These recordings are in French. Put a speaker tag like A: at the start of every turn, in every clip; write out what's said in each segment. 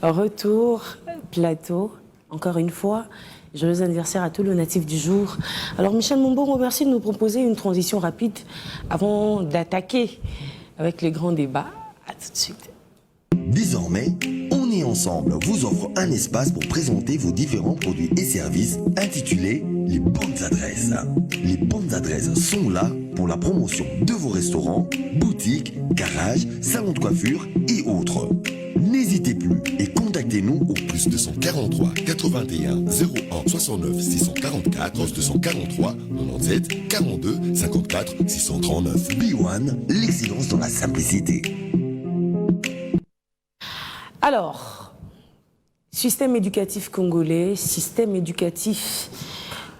A: Retour, plateau, encore une fois. Joyeux anniversaire à tous les natifs du jour. Alors Michel Mombongo, merci de nous proposer une transition rapide avant d'attaquer avec les grands débats. À tout de suite.
B: Désormais, On est ensemble vous offre un espace pour présenter vos différents produits et services intitulé Les bonnes adresses. Les bonnes adresses sont là pour la promotion de vos restaurants, boutiques, garages, salons de coiffure et autres. N'hésitez plus et contactez-nous au plus 243 81 01 69 644 243 97 42 54 639. B1, l'excellence dans la simplicité.
A: Alors, système éducatif congolais, système éducatif,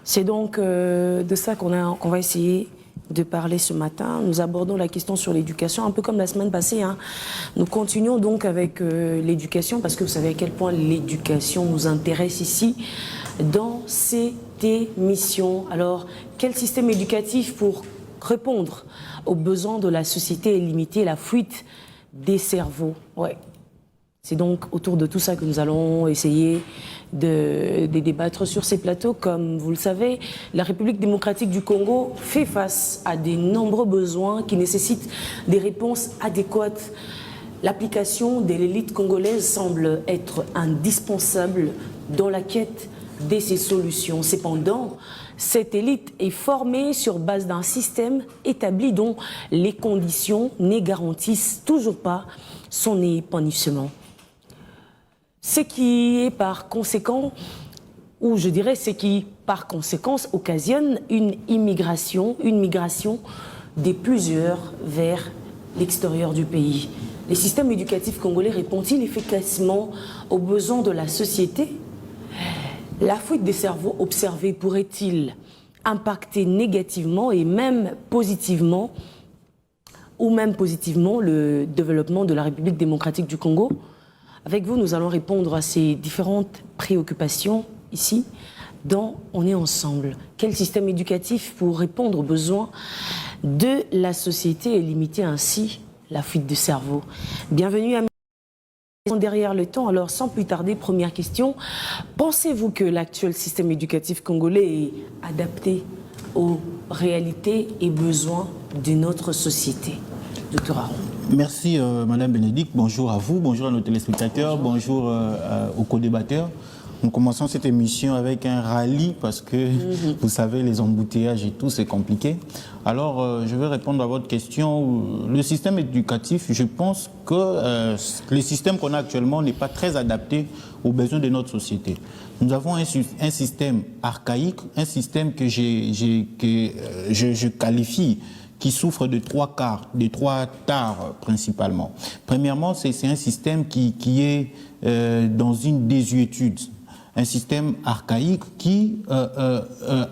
A: c'est donc de ça qu'on va essayer de parler ce matin. Nous abordons la question sur l'éducation, un peu comme la semaine passée. Nous continuons donc avec l'éducation, parce que vous savez à quel point l'éducation nous intéresse ici, dans cette émission. Alors, quel système éducatif pour répondre aux besoins de la société et limiter la fuite des cerveaux? Ouais. C'est donc autour de tout ça que nous allons essayer de débattre sur ces plateaux. Comme vous le savez, la République démocratique du Congo fait face à de nombreux besoins qui nécessitent des réponses adéquates. L'application de l'élite congolaise semble être indispensable dans la quête de ces solutions. Cependant, cette élite est formée sur base d'un système établi dont les conditions ne garantissent toujours pas son épanouissement. Ce qui est par conséquent, ou je dirais ce qui par conséquence occasionne une migration des plusieurs vers l'extérieur du pays. Le système éducatif congolais répond-il efficacement aux besoins de la société? La fuite des cerveaux observée pourrait-il impacter négativement et même positivement, le développement de la République démocratique du Congo? Avec vous, nous allons répondre à ces différentes préoccupations ici, dans On est ensemble. Quel système éducatif pour répondre aux besoins de la société et limiter ainsi la fuite de cerveau? Bienvenue à Derrière le temps. Alors, sans plus tarder, première question. Pensez-vous que l'actuel système éducatif congolais est adapté aux réalités et besoins de notre société? Docteur Aron.
C: Merci Madame Bénédicte, bonjour à vous, bonjour à nos téléspectateurs, bonjour aux co-débatteurs. Nous commençons cette émission avec un rallye parce que vous savez les embouteillages et tout c'est compliqué. Alors je vais répondre à votre question. Le système éducatif, je pense que le système qu'on a actuellement n'est pas très adapté aux besoins de notre société. Nous avons un système archaïque, un système que je qualifie qui souffre de trois tares principalement. Premièrement, c'est un système qui est dans une désuétude, un système archaïque qui a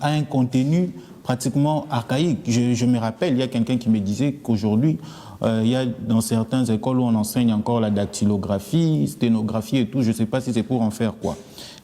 C: un contenu pratiquement archaïque. Je me rappelle, il y a quelqu'un qui me disait qu'aujourd'hui, il y a dans certaines écoles où on enseigne encore la dactylographie, sténographie et tout, je ne sais pas si c'est pour en faire quoi.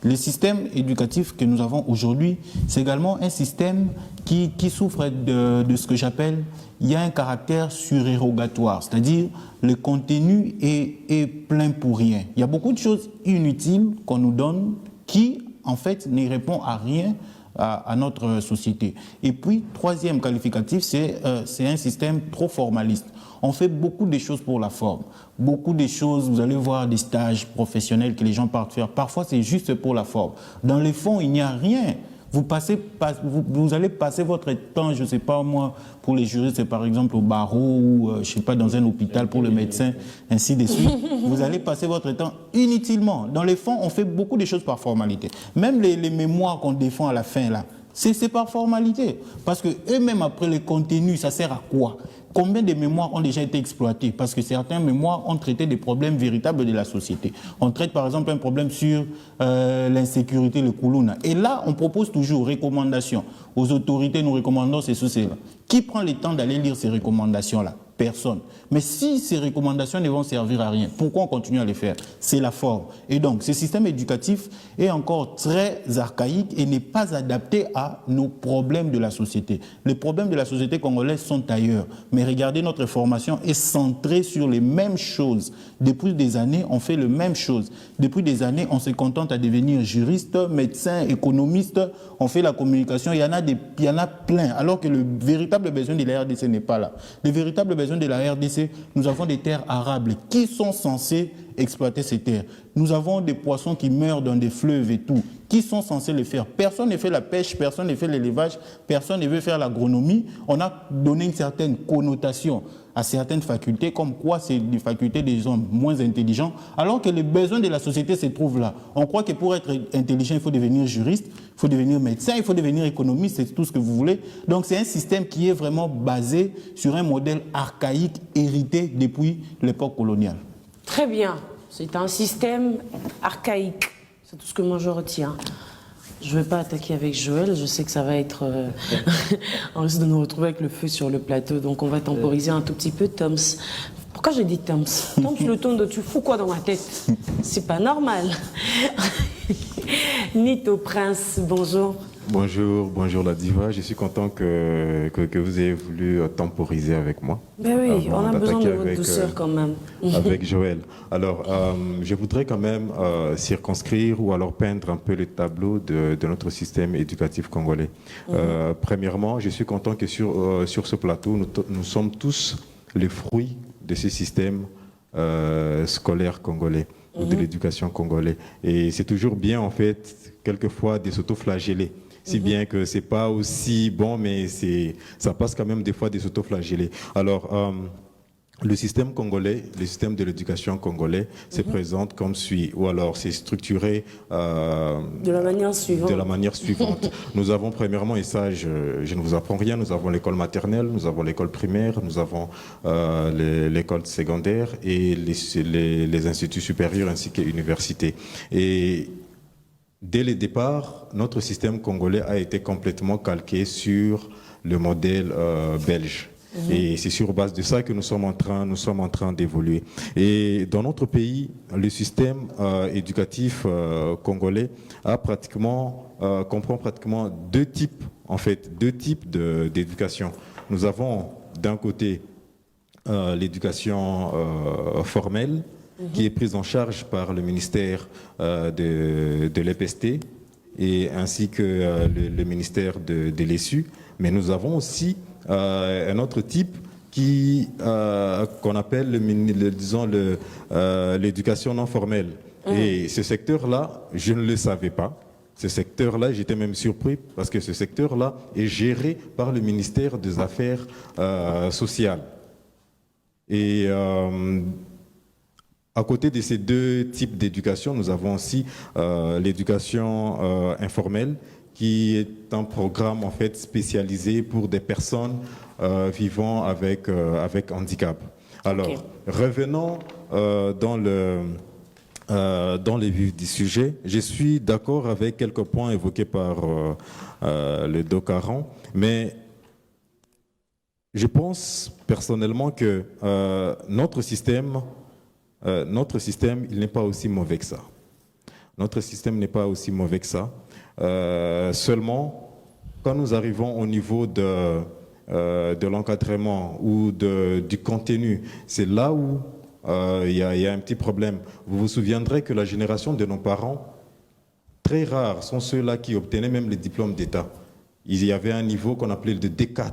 C: Le système éducatif que nous avons aujourd'hui, c'est également un système qui souffre de ce que j'appelle, il y a un caractère surérogatoire, c'est-à-dire le contenu est plein pour rien. Il y a beaucoup de choses inutiles qu'on nous donne qui, en fait, ne répondent à rien à notre société. Et puis, troisième qualificatif, c'est un système trop formaliste. On fait beaucoup de choses pour la forme. Beaucoup de choses, vous allez voir des stages professionnels que les gens partent faire. Parfois, c'est juste pour la forme. Dans les fonds, il n'y a rien. Vous allez passer votre temps, je ne sais pas moi, pour les juristes, par exemple au barreau ou, je ne sais pas, dans un hôpital pour le médecin, ainsi de suite. Vous allez passer votre temps inutilement. Dans les fonds, on fait beaucoup de choses par formalité. Même les mémoires qu'on défend à la fin, là, c'est par formalité. Parce que eux-mêmes, après le contenu, ça sert à quoi? Combien de mémoires ont déjà été exploitées? Parce que certains mémoires ont traité des problèmes véritables de la société. On traite par exemple un problème sur l'insécurité, le Koulouna. Et là, on propose toujours recommandations. Aux autorités, nous recommandons ceci, cela. Qui prend le temps d'aller lire ces recommandations-là? personne. Mais si ces recommandations ne vont servir à rien, pourquoi on continue à les faire? C'est la forme. Et donc, ce système éducatif est encore très archaïque et n'est pas adapté à nos problèmes de la société. Les problèmes de la société congolaise sont ailleurs. Mais regardez, notre formation est centrée sur les mêmes choses. Depuis des années, on fait les mêmes choses. Depuis des années, on se contente à devenir juriste, médecin, économiste. On fait la communication. Il y en a plein. Alors que le véritable besoin de la RDC n'est pas là. Le véritable besoin de la RDC, nous avons des terres arables. Qui sont censés exploiter ces terres? Nous avons des poissons qui meurent dans des fleuves et tout. Qui sont censés le faire? Personne ne fait la pêche, personne ne fait l'élevage, personne ne veut faire l'agronomie. On a donné une certaine connotation à certaines facultés, comme quoi c'est des facultés des hommes moins intelligents, alors que les besoins de la société se trouvent là. On croit que pour être intelligent, il faut devenir juriste, il faut devenir médecin, il faut devenir économiste, c'est tout ce que vous voulez. Donc c'est un système qui est vraiment basé sur un modèle archaïque hérité depuis l'époque coloniale.
A: Très bien. C'est un système archaïque. C'est tout ce que moi je retiens. Je ne vais pas attaquer avec Joël, je sais que ça va être... on risque de nous retrouver avec le feu sur le plateau, donc on va temporiser un tout petit peu. Toms, pourquoi j'ai dit Toms? Toms, le ton de tu fous quoi dans ma tête? C'est pas normal. Nito Prince, bonjour.
D: Bonjour la diva, je suis content que vous ayez voulu temporiser avec moi.
A: Ben oui, on a besoin de votre douceur quand même.
D: Avec Joël. Alors, je voudrais quand même circonscrire ou alors peindre un peu le tableau de notre système éducatif congolais. Premièrement, je suis content que sur ce plateau, nous sommes tous les fruits de ce système scolaire congolais, ou de l'éducation congolais. Et c'est toujours bien, en fait, quelquefois, de s'autoflageller. Si bien que c'est pas aussi bon, mais ça passe quand même des fois des s'autoflageller. Alors, le système congolais, le système de l'éducation congolais se présente comme suit, ou alors c'est structuré
A: de la manière suivante.
D: Nous avons premièrement, et ça je ne vous apprends rien, nous avons l'école maternelle, nous avons l'école primaire, nous avons l'école secondaire et les instituts supérieurs ainsi que l'université. Et dès le départ, notre système congolais a été complètement calqué sur le modèle belge. Et c'est sur base de ça que nous sommes en train d'évoluer. Et dans notre pays, le système éducatif congolais comprend pratiquement deux types d'éducation. Nous avons d'un côté l'éducation formelle, qui est prise en charge par le ministère de l'EPST et ainsi que le ministère de l'ESU. Mais nous avons aussi un autre type qu'on appelle l'éducation non formelle. Et ce secteur-là, je ne le savais pas. Ce secteur-là, j'étais même surpris parce que ce secteur-là est géré par le ministère des Affaires sociales. Et à côté de ces deux types d'éducation, nous avons aussi l'éducation informelle, qui est un programme en fait spécialisé pour des personnes vivant avec handicap. Alors, revenons dans le vif du sujet. Je suis d'accord avec quelques points évoqués par le Docaran, mais je pense personnellement que notre système, il n'est pas aussi mauvais que ça. Notre système n'est pas aussi mauvais que ça. Seulement, quand nous arrivons au niveau de l'encadrement ou du contenu, c'est là où il y a un petit problème. Vous vous souviendrez que la génération de nos parents, très rares sont ceux-là qui obtenaient même les diplômes d'État. Il y avait un niveau qu'on appelait le D4.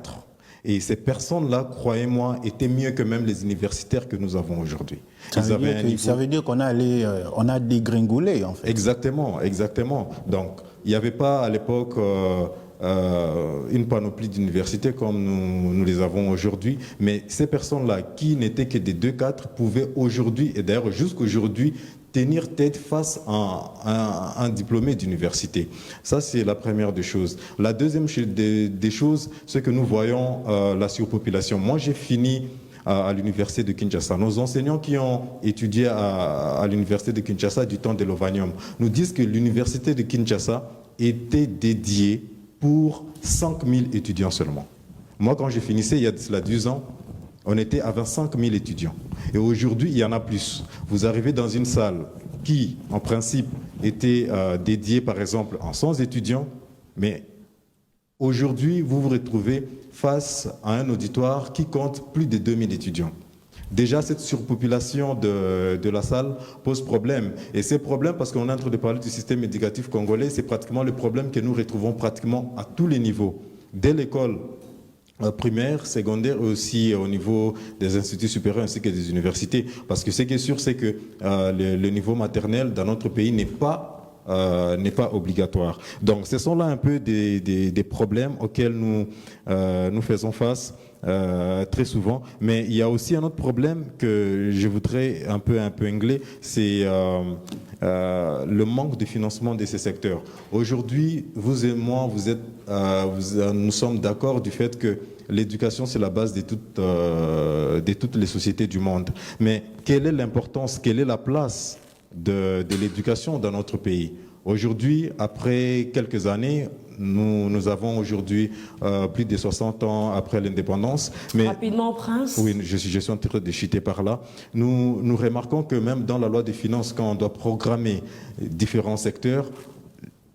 D: Et ces personnes-là, croyez-moi, étaient mieux que même les universitaires que nous avons aujourd'hui.
C: Ça veut dire qu'on a dégringolé, en fait.
D: Exactement, exactement. Donc, il n'y avait pas à l'époque une panoplie d'universités comme nous les avons aujourd'hui, mais ces personnes-là, qui n'étaient que des 2-4, pouvaient aujourd'hui, et d'ailleurs jusqu'aujourd'hui, tenir tête face à un diplômé d'université. Ça, c'est la première des choses. La deuxième des choses, c'est que nous voyons la surpopulation. Moi, j'ai fini à l'université de Kinshasa. Nos enseignants qui ont étudié à l'université de Kinshasa du temps de l'Ovanium nous disent que l'université de Kinshasa était dédiée pour 5 000 étudiants seulement. Moi, quand j'ai finissé, il y a de cela 10 ans, on était à 25 000 étudiants. Et aujourd'hui, il y en a plus. Vous arrivez dans une salle qui, en principe, était dédiée, par exemple, en 100 étudiants, mais aujourd'hui, vous vous retrouvez face à un auditoire qui compte plus de 2000 étudiants. Déjà, cette surpopulation de la salle pose problème. Et c'est problème parce qu'on est en train de parler du système éducatif congolais, c'est pratiquement le problème que nous retrouvons pratiquement à tous les niveaux. Dès l'école primaire, secondaire et aussi au niveau des instituts supérieurs ainsi que des universités. Parce que ce qui est sûr, c'est que le niveau maternel dans notre pays n'est pas obligatoire. Donc ce sont là un peu des problèmes auxquels nous faisons face très souvent. Mais il y a aussi un autre problème que je voudrais un peu épingler, c'est le manque de financement de ces secteurs. Aujourd'hui, vous et moi, nous sommes d'accord du fait que l'éducation, c'est la base de toutes les sociétés du monde. Mais quelle est l'importance, quelle est la place de l'éducation dans notre pays? Aujourd'hui, après quelques années, nous avons aujourd'hui plus de 60 ans après l'indépendance.
A: Rapidement, Prince.
D: Oui, je suis en train de chuter par là. Nous remarquons que même dans la loi des finances, quand on doit programmer différents secteurs,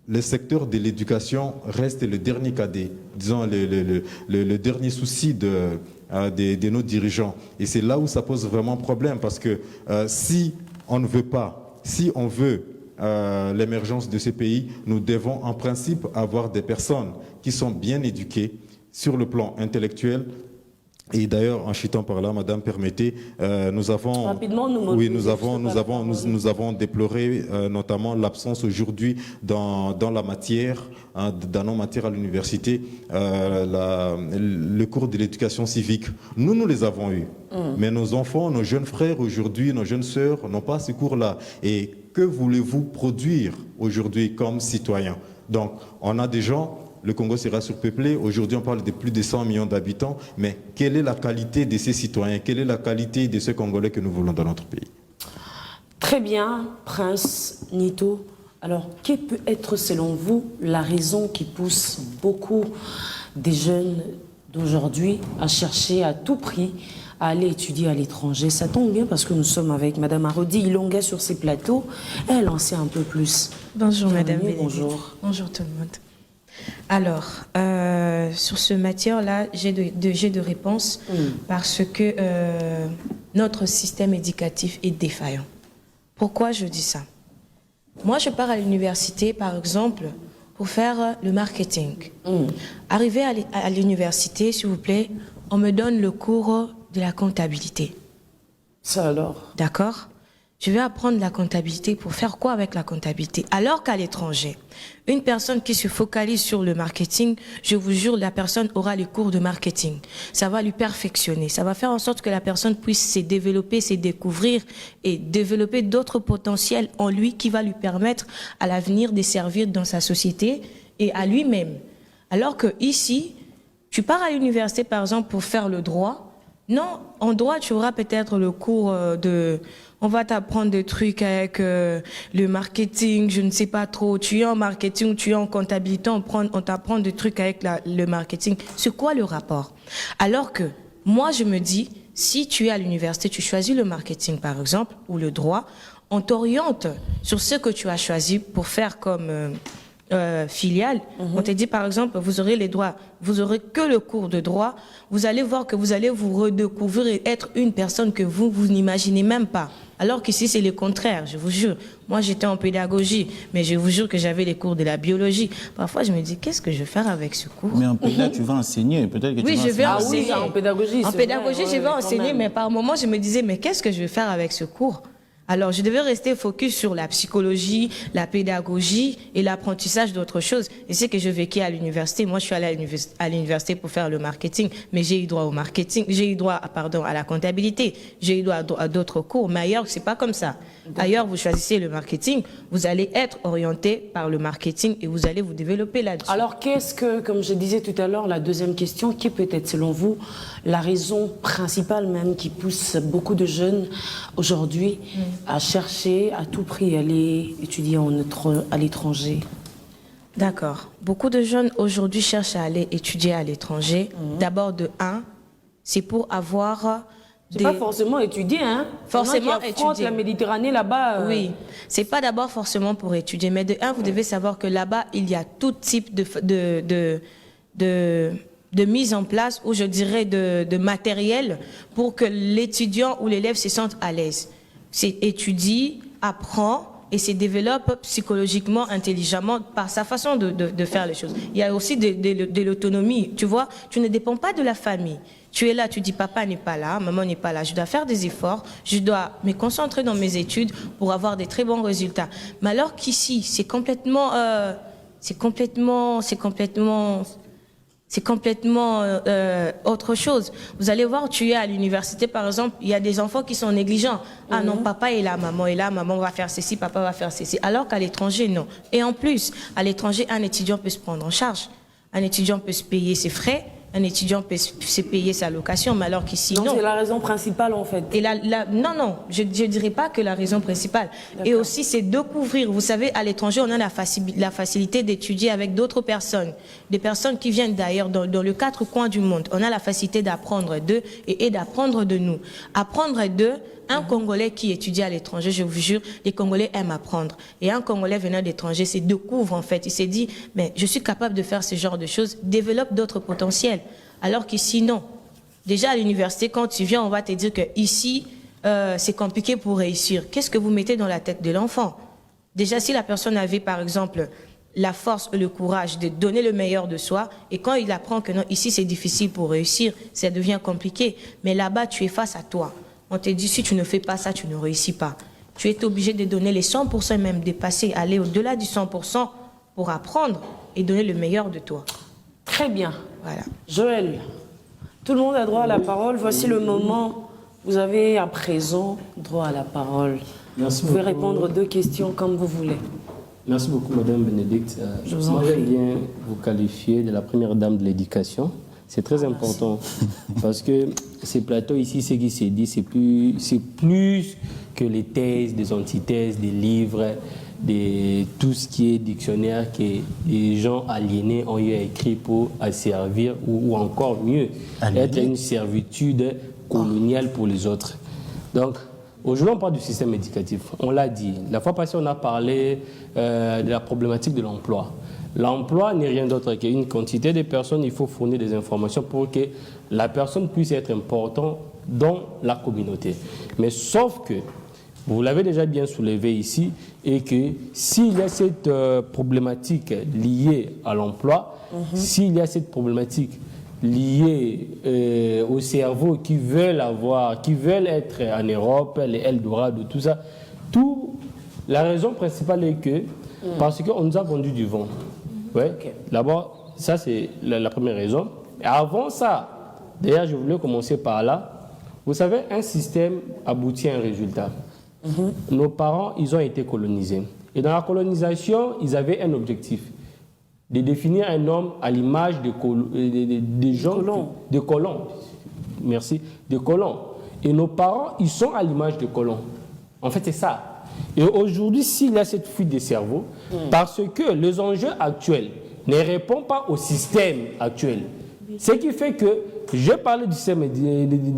D: le secteur de l'éducation reste le dernier cadet, disons le dernier souci de nos dirigeants. Et c'est là où ça pose vraiment problème, parce que si on ne veut pas, si on veut l'émergence de ces pays, nous devons en principe avoir des personnes qui sont bien éduquées sur le plan intellectuel. Et d'ailleurs, en chutant par là, Madame, permettez, nous avons déploré notamment l'absence aujourd'hui dans la matière, dans nos matières à l'université, le cours de l'éducation civique. Nous les avons eus, mais nos enfants, nos jeunes frères aujourd'hui, nos jeunes sœurs n'ont pas ce cours-là. Et que voulez-vous produire aujourd'hui comme citoyens? Donc, on a des gens. Le Congo sera surpeuplé. Aujourd'hui, on parle de plus de 100 millions d'habitants. Mais quelle est la qualité de ces citoyens? Quelle est la qualité de ces Congolais que nous voulons dans notre pays?
A: Très bien, Prince Nito. Alors, quelle peut être, selon vous, la raison qui pousse beaucoup des jeunes d'aujourd'hui à chercher à tout prix à aller étudier à l'étranger? Ça tombe bien parce que nous sommes avec Madame Arodi Ilonga sur ces plateaux. Elle en sait un peu plus.
E: Bonjour, Madame Bénédicte.
A: Bonjour.
E: Bonjour tout le monde. Alors, sur ce matière-là, j'ai de réponses parce que notre système éducatif est défaillant. Pourquoi je dis ça? Moi, je pars à l'université, par exemple, pour faire le marketing. Arrivé à l'université, s'il vous plaît, on me donne le cours de la comptabilité.
A: Ça alors?
E: D'accord? Je vais apprendre la comptabilité pour faire quoi avec la comptabilité? Alors qu'à l'étranger, une personne qui se focalise sur le marketing, je vous jure, la personne aura les cours de marketing. Ça va lui perfectionner. Ça va faire en sorte que la personne puisse se développer, se découvrir et développer d'autres potentiels en lui qui va lui permettre à l'avenir de servir dans sa société et à lui-même. Alors que ici, tu pars à l'université par exemple pour faire le droit. Non, en droit, tu auras peut-être le cours de... On va t'apprendre des trucs avec le marketing, je ne sais pas trop. Tu es en marketing, tu es en comptabilité, on t'apprend des trucs avec le marketing. C'est quoi le rapport? Alors que moi, je me dis, si tu es à l'université, tu choisis le marketing par exemple, ou le droit, on t'oriente sur ce que tu as choisi pour faire comme... filiale, on te dit par exemple, vous aurez les droits, vous aurez que le cours de droit, vous allez voir que vous allez vous redécouvrir et être une personne que vous n'imaginez même pas. Alors qu'ici, c'est le contraire, je vous jure. Moi, j'étais en pédagogie, mais je vous jure que j'avais les cours de la biologie. Parfois, je me dis, qu'est-ce que je vais faire avec ce cours?
C: Mais en pédagogie, tu vas enseigner, peut-être que tu vas enseigner.
E: Oui, je vais enseigner.
A: Ah oui, en pédagogie.
E: En pédagogie,
A: vrai,
E: je vais enseigner, mais par moments, je me disais, mais qu'est-ce que je vais faire avec ce cours? Alors, je devais rester focus sur la psychologie, la pédagogie et l'apprentissage d'autres choses. Et c'est que je vécu à l'université. Moi, je suis allée à l'université pour faire le marketing, mais j'ai eu droit au marketing, j'ai eu droit, à la comptabilité, j'ai eu droit à d'autres cours. Mais ailleurs, c'est pas comme ça. Ailleurs, vous choisissez le marketing, vous allez être orienté par le marketing et vous allez vous développer là-dessus.
A: Alors, qu'est-ce que, comme je disais tout à l'heure, la deuxième question, qui peut être, selon vous, la raison principale même qui pousse beaucoup de jeunes aujourd'hui à chercher à tout prix à aller étudier à l'étranger?
E: D'accord. Beaucoup de jeunes aujourd'hui cherchent à aller étudier à l'étranger. D'abord de c'est pour avoir
A: C'est pas forcément étudier, hein.
E: Forcément
A: étudier. La Méditerranée là-bas.
E: Oui, c'est pas d'abord forcément pour étudier, mais de un, vous devez savoir que là-bas, il y a tout type de mise en place, ou je dirais de matériel, pour que l'étudiant ou l'élève se sente à l'aise. C'est étudie, apprend et se développe psychologiquement, intelligemment, par sa façon de faire les choses. Il y a aussi de l'autonomie, tu vois, tu ne dépends pas de la famille. Tu es là, tu dis papa n'est pas là, maman n'est pas là, je dois faire des efforts, je dois me concentrer dans mes études pour avoir des très bons résultats. Mais alors qu'ici, c'est complètement autre chose. Vous allez voir, tu es à l'université par exemple, il y a des enfants qui sont négligents. Ah non, papa est là, maman va faire ceci, papa va faire ceci. Alors qu'à l'étranger, non. Et en plus, à l'étranger, un étudiant peut se prendre en charge. Un étudiant peut se payer ses frais. Un étudiant peut se payer sa location, mais alors qu'ici, non.
A: C'est la raison principale, en fait.
E: Et non, je ne dirais pas que la raison principale. Et aussi, c'est découvrir. Vous savez, à l'étranger, on a la facilité d'étudier avec d'autres personnes. Des personnes qui viennent d'ailleurs dans les quatre coins du monde. On a la facilité d'apprendre d'eux et d'apprendre de nous. Apprendre d'eux. Un Congolais qui étudie à l'étranger, je vous jure, les Congolais aiment apprendre. Et un Congolais venant d'étranger, se découvre en fait. Il s'est dit, mais je suis capable de faire ce genre de choses, développe d'autres potentiels. Alors qu'ici, non. Déjà à l'université, quand tu viens, on va te dire que ici, c'est compliqué pour réussir. Qu'est-ce que vous mettez dans la tête de l'enfant? Déjà, si la personne avait, par exemple, la force et le courage de donner le meilleur de soi, et quand il apprend que non, ici c'est difficile pour réussir, ça devient compliqué. Mais là-bas, tu es face à toi. On te dit, si tu ne fais pas ça, tu ne réussis pas. Tu es obligé de donner les 100%, même dépasser, aller au-delà du 100% pour apprendre et donner le meilleur de toi.
A: Très bien.
E: Voilà.
A: Joël, tout le monde a droit à la parole. Voici le moment. Vous avez à présent droit à la parole.
F: Merci
A: vous pouvez
F: beaucoup.
A: répondre 2 questions comme vous voulez.
F: Merci beaucoup, Madame Bénédicte. Moi, j'aime bien vous qualifier de la première dame de l'éducation. C'est très important parce que ces plateaux ici, ce qui s'est dit, c'est plus que les thèses, des antithèses, des livres, tout ce qui est dictionnaire que les gens aliénés ont eu à écrire pour asservir ou encore mieux, être une servitude coloniale pour les autres. Donc, aujourd'hui, on parle du système éducatif. On l'a dit. La fois passée, on a parlé de la problématique de l'emploi. L'emploi n'est rien d'autre qu'une quantité de personnes. Il faut fournir des informations pour que la personne puisse être importante dans la communauté. Mais sauf que, vous l'avez déjà bien soulevé ici, et que s'il y a cette problématique liée à l'emploi, s'il y a cette problématique liées au cerveau qui veulent être en Europe, les Eldorado, tout ça. La raison principale est que, parce qu'on nous a vendu du vent. Ouais. Okay. D'abord, ça c'est la première raison. Et avant ça, d'ailleurs je voulais commencer par là. Vous savez, un système aboutit à un résultat. Nos parents, ils ont été colonisés. Et dans la colonisation, ils avaient un objectif. De définir un homme à l'image de colons. Merci. De colons. Et nos parents, ils sont à l'image de colons. En fait, c'est ça. Et aujourd'hui, s'il y a cette fuite des cerveaux, parce que les enjeux actuels ne répondent pas au système actuel. Ce qui fait que, j'ai parlé du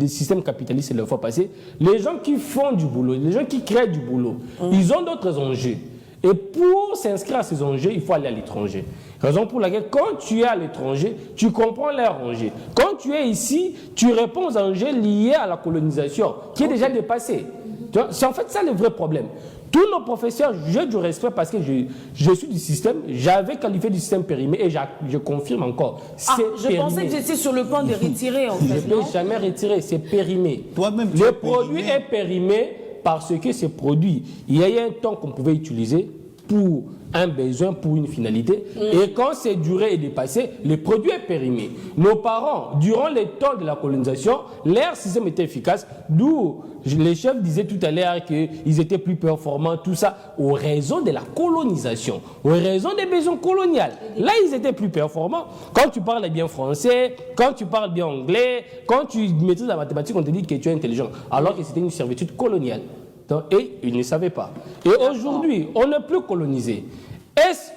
F: système capitaliste la fois passée, les gens qui font du boulot, les gens qui créent du boulot, ils ont d'autres enjeux. Et pour s'inscrire à ces enjeux, il faut aller à l'étranger. Raison pour laquelle, quand tu es à l'étranger, tu comprends leurs enjeux. Quand tu es ici, tu réponds aux enjeux liés à la colonisation, qui est déjà dépassée. C'est en fait ça le vrai problème. Tous nos professeurs, j'ai du respect parce que je suis du système, j'avais qualifié du système périmé et je confirme encore.
A: Je pensais que j'étais sur le point de retirer en fait.
F: Je ne peux jamais retirer, c'est périmé.
C: Toi-même,
F: le produit est périmé parce que ce produit, il y a un temps qu'on pouvait utiliser pour un besoin, pour une finalité. Et quand cette durée est dépassée, le produit est périmé. Nos parents, durant les temps de la colonisation, leur système était efficace, d'où les chefs disaient tout à l'heure qu'ils étaient plus performants, tout ça, aux raisons de la colonisation, aux raisons des besoins coloniales. Là, ils étaient plus performants. Quand tu parles bien français, quand tu parles bien anglais, quand tu maîtrises la mathématique, on te dit que tu es intelligent, alors que c'était une servitude coloniale. Et ils ne savaient pas. Et aujourd'hui, on n'est plus colonisé. Est-ce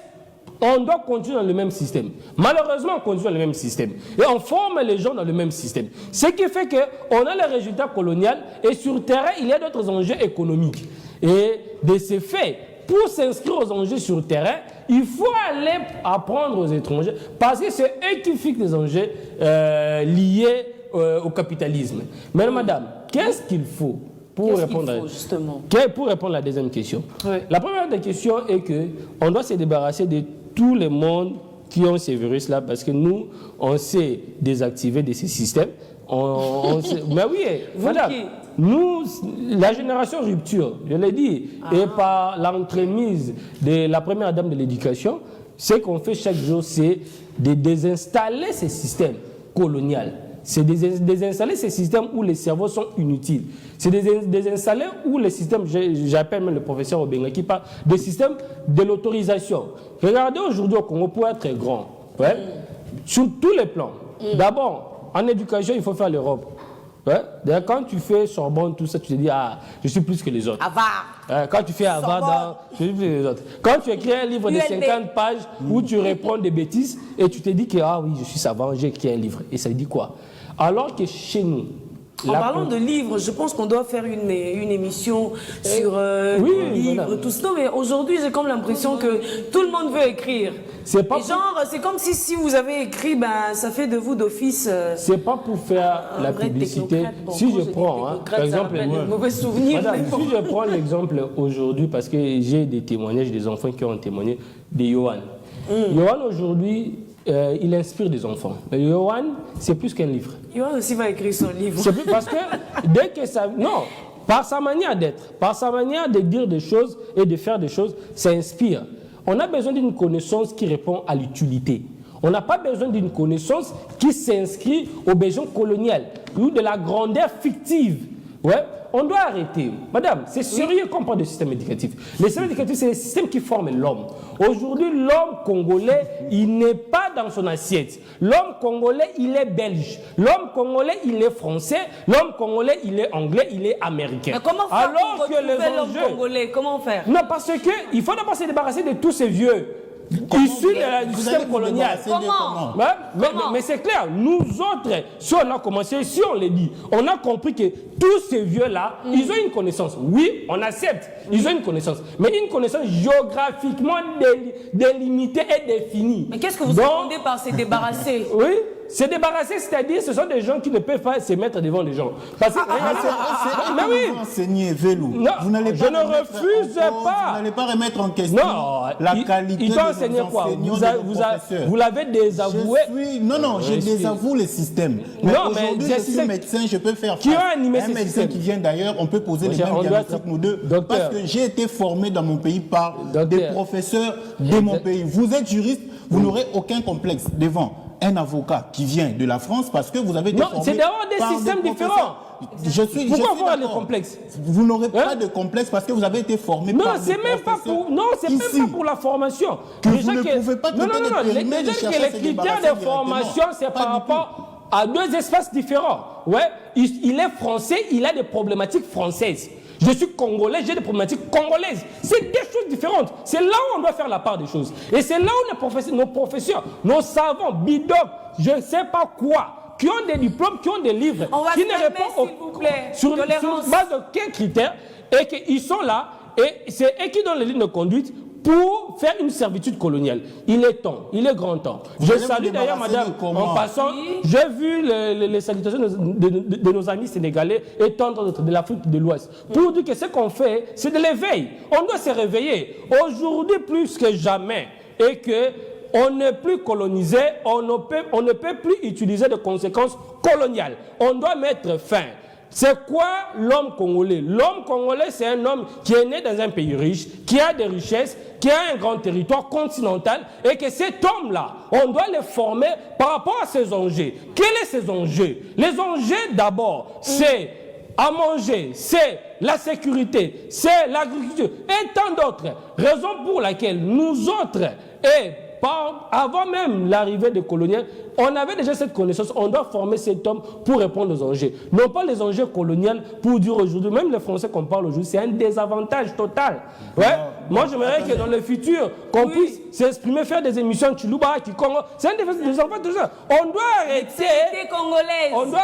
F: on doit continuer dans le même système. Malheureusement, on continue dans le même système. Et on forme les gens dans le même système. Ce qui fait qu'on a les résultats coloniaux et sur le terrain, il y a d'autres enjeux économiques. Et de ce fait, pour s'inscrire aux enjeux sur le terrain, il faut aller apprendre aux étrangers parce que c'est eux qui fixent les enjeux liés au capitalisme. Mais madame, qu'est-ce qu'il faut pour répondre à la deuxième question? Oui. La première des questions est qu'on doit se débarrasser de tout le monde qui ont ces virus-là parce que nous, on sait désactiver de ces systèmes. Mais oui, madame, nous, la génération rupture, je l'ai dit, et par l'entremise de la première dame de l'éducation, ce qu'on fait chaque jour, c'est de désinstaller ces systèmes coloniaux. C'est de désinstaller ces systèmes où les cerveaux sont inutiles. C'est de désinstaller où les systèmes, j'appelle même le professeur Obenga qui parle des systèmes de l'autorisation. Regardez aujourd'hui au Congo pour être grand, ouais, sur tous les plans. D'abord, en éducation, il faut faire l'Europe. Ouais. D'ailleurs, quand tu fais Sorbonne, tout ça, tu te dis, ah, je suis plus que les autres.
A: Avare.
F: Quand tu fais Avare, je suis plus que les autres. Quand tu écris un livre de 50 pages où tu réponds des bêtises et tu te dis que, ah oui, je suis savant, j'ai écrit un livre. Et ça dit quoi? Alors que chez nous,
A: en parlant de livres, je pense qu'on doit faire une émission sur les livres, tout ça. Mais aujourd'hui, j'ai comme l'impression que tout le monde veut écrire. C'est comme si vous avez écrit, ben, ça fait de vous d'office.
F: C'est pas pour faire la publicité. Bon, si je prends, par exemple,
A: mauvais souvenir.
F: Madame, si je prends l'exemple aujourd'hui, parce que j'ai des témoignages des enfants qui ont témoigné de Johan. Johan aujourd'hui. Il inspire des enfants. Mais Johan, c'est plus qu'un livre.
A: Johan aussi va écrire son livre.
F: C'est plus parce que dès que ça... Non, par sa manière d'être, par sa manière de dire des choses et de faire des choses, ça inspire. On a besoin d'une connaissance qui répond à l'utilité. On n'a pas besoin d'une connaissance qui s'inscrit aux besoins coloniaux ou de la grandeur fictive. Ouais. On doit arrêter. Madame, c'est sérieux qu'on parle de système éducatif. Le système éducatif, c'est le système qui forme l'homme. Aujourd'hui, l'homme congolais, il n'est pas dans son assiette. L'homme congolais, il est belge. L'homme congolais, il est français. L'homme congolais, il est anglais, il est américain.
A: Mais comment faire pour retrouver l'homme congolais? Comment faire?
F: Non, parce qu'il faut d'abord se débarrasser de tous ces vieux. Issus du système colonial. Mais c'est clair, nous autres, si on a commencé, si on les dit, on a compris que tous ces vieux-là, ils ont une connaissance. Oui, on accepte, ils ont une connaissance. Mais une connaissance géographiquement délimitée et définie.
A: Mais qu'est-ce que vous entendez par se débarrasser?
F: Oui. Se débarrasser, c'est-à-dire ce sont des gens qui ne peuvent pas se mettre devant les gens. Parce que,
C: mais oui. Enseigner Vélou.
F: Non, je ne refuse pas.
C: Vous n'allez pas remettre en question la qualité de
F: enseigner quoi? Vous l'avez désavoué?
C: Non, je désavoue le système. Mais aujourd'hui, je suis médecin, je peux faire face. Un médecin qui vient d'ailleurs, on peut poser les mêmes diagnostics, nous deux. Parce que j'ai été formé dans mon pays par des professeurs de mon pays. Vous êtes juriste, vous n'aurez aucun complexe devant un avocat qui vient de la France parce que vous avez été formé.
F: Non, c'est d'avoir des systèmes différents. Pourquoi avoir les complexes?
C: Vous n'aurez pas de complexe parce que vous avez été formé par des professeurs.
F: Non, c'est même pas pour la formation.
C: Vous ne pouvez pas traiter de périmètre de chercher
F: les critères de formation, c'est par rapport à deux espaces différents. Ouais, il est français, il a des problématiques françaises. Je suis congolais, j'ai des problématiques congolaises. C'est des choses différentes. C'est là où on doit faire la part des choses. Et c'est là où nos professeurs, nos savants, bidons, je ne sais pas quoi, qui ont des diplômes, qui ont des livres, qui ne répondent sur base de quels critères, et qu'ils sont là, et c'est eux qui donnent les lignes de conduite pour faire une servitude coloniale. Il est temps, il est grand temps. Je salue d'ailleurs, madame, en passant, j'ai vu les salutations de nos amis sénégalais et tant d'autres de l'Afrique de l'Ouest. Pour dire que ce qu'on fait, c'est de l'éveil. On doit se réveiller. Aujourd'hui, plus que jamais, et que on n'est plus colonisé, on ne peut plus utiliser de conséquences coloniales. On doit mettre fin. C'est quoi l'homme congolais? L'homme congolais, c'est un homme qui est né dans un pays riche, qui a des richesses, qui a un grand territoire continental, et que cet homme-là, on doit le former par rapport à ses enjeux. Quels sont ces enjeux? Les enjeux, d'abord, c'est à manger, c'est la sécurité, c'est l'agriculture, et tant d'autres. Raison pour laquelle nous autres, avant même l'arrivée des coloniaux, on avait déjà cette connaissance. On doit former cet homme pour répondre aux enjeux. Non pas les enjeux coloniaux pour dire aujourd'hui, même les Français qu'on parle aujourd'hui, c'est un désavantage total. Ouais. Moi, j'aimerais que dans le futur, qu'on puisse s'exprimer, faire des émissions Chiluba, Kikongo. C'est un des enfants de ça. On doit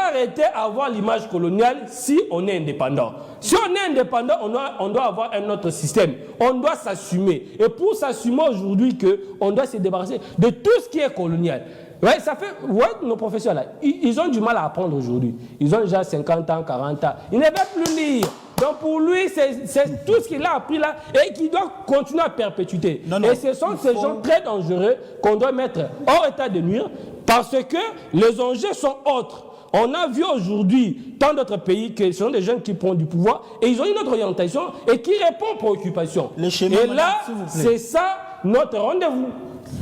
F: arrêter avoir l'image coloniale si on est indépendant. Si on est indépendant, on doit avoir un autre système. On doit s'assumer. Et pour s'assumer aujourd'hui, on doit se débarrasser de tout ce qui est colonial. Ouais, ça fait, nos professeurs là, ils ont du mal à apprendre aujourd'hui. Ils ont déjà 50 ans, 40 ans. Ils ne veulent plus lire. Donc pour lui, c'est tout ce qu'il a appris là et qu'il doit continuer à perpétuer. Et ce sont ces gens très dangereux qu'on doit mettre hors état de nuire parce que les enjeux sont autres. On a vu aujourd'hui tant d'autres pays que ce sont des jeunes qui prennent du pouvoir et ils ont une autre orientation et qui répondent aux préoccupations. Et là, c'est ça notre rendez-vous.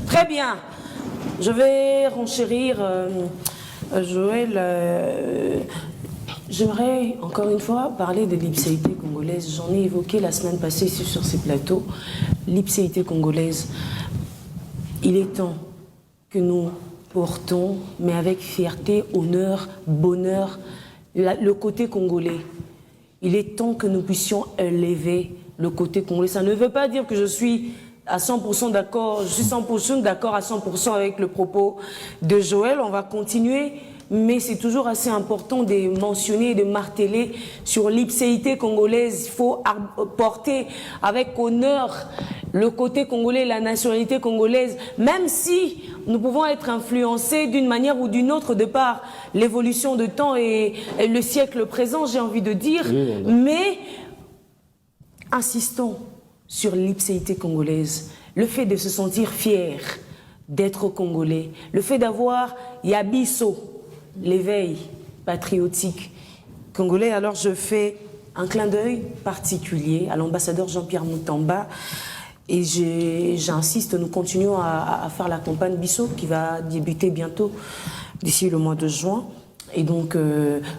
A: Très bien. Je vais renchérir, Joël. J'aimerais encore une fois parler de l'ipséité congolaise. J'en ai évoqué la semaine passée ici sur ces plateaux. L'ipséité congolaise, il est temps que nous portons, mais avec fierté, honneur, bonheur, le côté congolais. Il est temps que nous puissions élever le côté congolais. Ça ne veut pas dire que je suis à 100% d'accord, je suis 100% d'accord à 100% avec le propos de Joël. On va continuer, mais c'est toujours assez important de mentionner et de marteler sur l'ipséité congolaise. Il faut porter avec honneur le côté congolais, la nationalité congolaise, même si nous pouvons être influencés d'une manière ou d'une autre de par l'évolution de temps et le siècle présent, j'ai envie de dire, mais insistons sur l'ipséité congolaise, le fait de se sentir fier d'être congolais, le fait d'avoir Yabiso, l'éveil patriotique congolais. Alors je fais un clin d'œil particulier à l'ambassadeur Jean-Pierre Moutamba et j'insiste, nous continuons à faire la campagne Bisso qui va débuter bientôt d'ici le mois de juin. Et donc,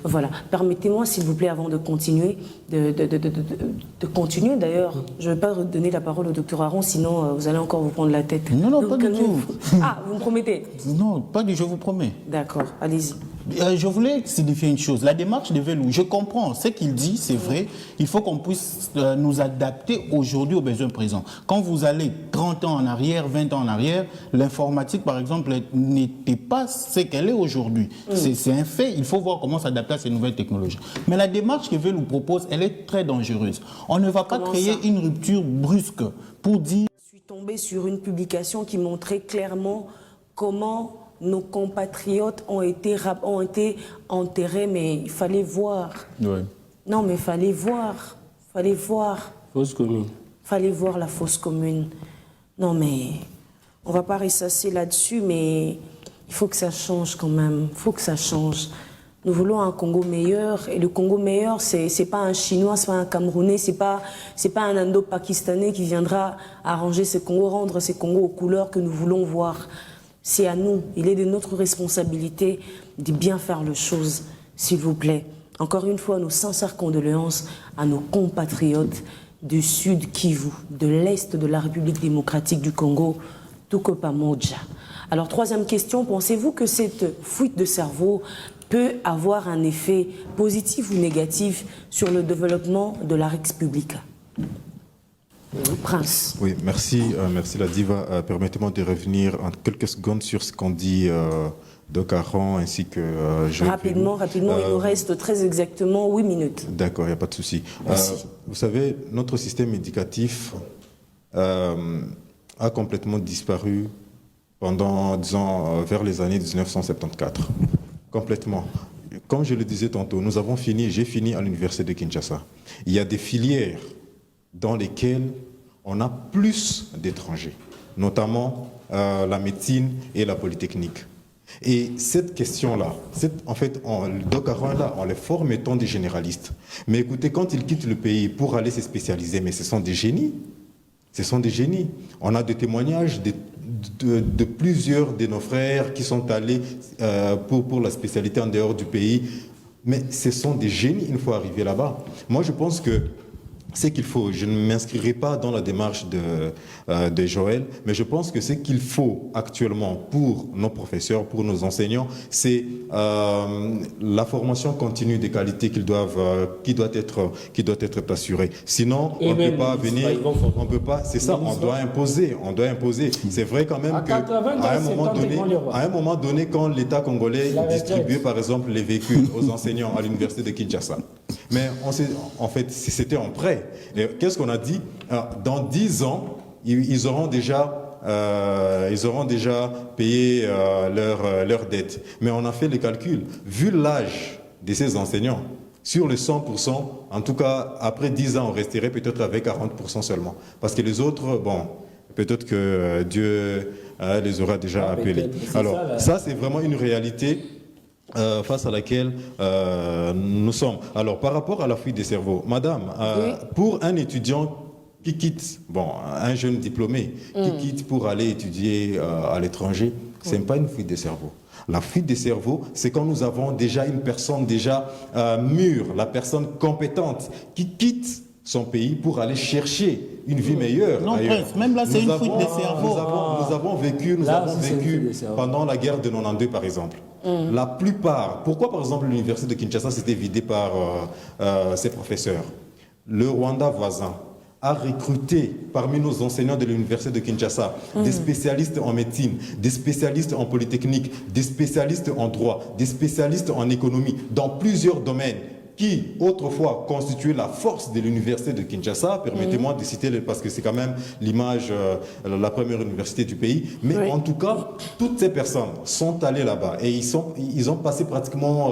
A: voilà. Permettez-moi, s'il vous plaît, avant de continuer, de continuer. D'ailleurs, je ne vais pas redonner la parole au docteur Aron, sinon vous allez encore vous prendre la tête.
C: Non,
A: donc,
C: pas du tout.
A: Ah, vous me promettez?
C: Non, pas du tout, je vous promets.
A: D'accord, allez-y.
C: Je voulais signifier une chose. La démarche de Velou, je comprends ce qu'il dit, c'est vrai. Il faut qu'on puisse nous adapter aujourd'hui aux besoins présents. Quand vous allez 30 ans en arrière, 20 ans en arrière, l'informatique, par exemple, n'était pas ce qu'elle est aujourd'hui. C'est un fait. Il faut voir comment s'adapter à ces nouvelles technologies. Mais la démarche que Velou propose, elle est très dangereuse. On ne va pas créer une rupture brusque pour dire...
A: Je suis tombée sur une publication qui montrait clairement comment nos compatriotes ont été enterrés, mais il fallait voir.
C: Ouais.
A: Non, mais il fallait voir. Fallait voir.
F: Fosse commune.
A: Fallait voir la fosse commune. Non, mais on va pas ressasser là-dessus, mais il faut que ça change quand même. Il faut que ça change. Nous voulons un Congo meilleur, et le Congo meilleur, c'est pas un Chinois, c'est pas un Camerounais, c'est pas un Indo-Pakistanais qui viendra arranger ce Congo, rendre ces Congos aux couleurs que nous voulons voir. C'est à nous. Il est de notre responsabilité de bien faire les choses, s'il vous plaît. Encore une fois, nos sincères condoléances à nos compatriotes du Sud Kivu, de l'Est de la République démocratique du Congo, Tuko Pamoja. Alors, troisième question, pensez-vous que cette fuite de cerveau peut avoir un effet positif ou négatif sur le développement de la République? Prince.
D: Oui, merci, merci la diva. Permettez-moi de revenir en quelques secondes sur ce qu'ont dit Doc Aron ainsi que Joël.
A: Rapidement, il nous reste très exactement 8 minutes.
D: D'accord, il n'y a pas de souci. Vous savez, notre système éducatif a complètement disparu pendant, disons, vers les années 1974. Complètement. Comme je le disais tantôt, j'ai fini à l'université de Kinshasa. Il y a des filières dans lesquelles on a plus d'étrangers, notamment la médecine et la polytechnique. Et cette question-là, en fait, Doc Aron là, on les forme étant des généralistes. Mais écoutez, quand ils quittent le pays pour aller se spécialiser, mais ce sont des génies. Ce sont des génies. On a des témoignages de plusieurs de nos frères qui sont allés pour la spécialité en dehors du pays. Mais ce sont des génies une fois arrivés là-bas. Moi, je pense que ce qu'il faut, je ne m'inscrirai pas dans la démarche de Joël, mais je pense que ce qu'il faut actuellement pour nos professeurs, pour nos enseignants, c'est la formation continue de qualité qui doit être assurée. Sinon, on ne peut pas venir, on peut pas, c'est ça, on doit imposer. C'est vrai quand même qu'à un moment donné, quand l'État congolais distribuait par exemple les véhicules aux enseignants à l'université de Kinshasa, mais en fait, c'était en prêt. Et qu'est-ce qu'on a dit? Dans 10 ans, ils auront déjà payé leurs dettes. Mais on a fait les calculs. Vu l'âge de ces enseignants, sur les 100%, en tout cas, après 10 ans, on resterait peut-être avec 40% seulement. Parce que les autres, bon, peut-être que Dieu les aura déjà appelés. Alors, ça, c'est vraiment une réalité face à laquelle nous sommes. Alors, par rapport à la fuite des cerveaux, madame, pour un étudiant qui quitte, bon, un jeune diplômé qui quitte pour aller étudier à l'étranger, ce n'est pas une fuite des cerveaux. La fuite des cerveaux, c'est quand nous avons déjà une personne déjà mûre, la personne compétente qui quitte son pays pour aller chercher une vie meilleure.
C: Non, Prince, même là, c'est une fuite des cerveaux.
D: Nous avons vécu pendant la guerre de 92, par exemple. La plupart, pourquoi par exemple l'université de Kinshasa s'était vidée par ses professeurs? Le Rwanda voisin a recruté parmi nos enseignants de l'université de Kinshasa des spécialistes en médecine, des spécialistes en polytechnique, des spécialistes en droit, des spécialistes en économie, dans plusieurs domaines qui autrefois constituaient la force de l'université de Kinshasa. Permettez-moi de citer, parce que c'est quand même l'image, la première université du pays. Mais en tout cas, toutes ces personnes sont allées là-bas et ils ont passé pratiquement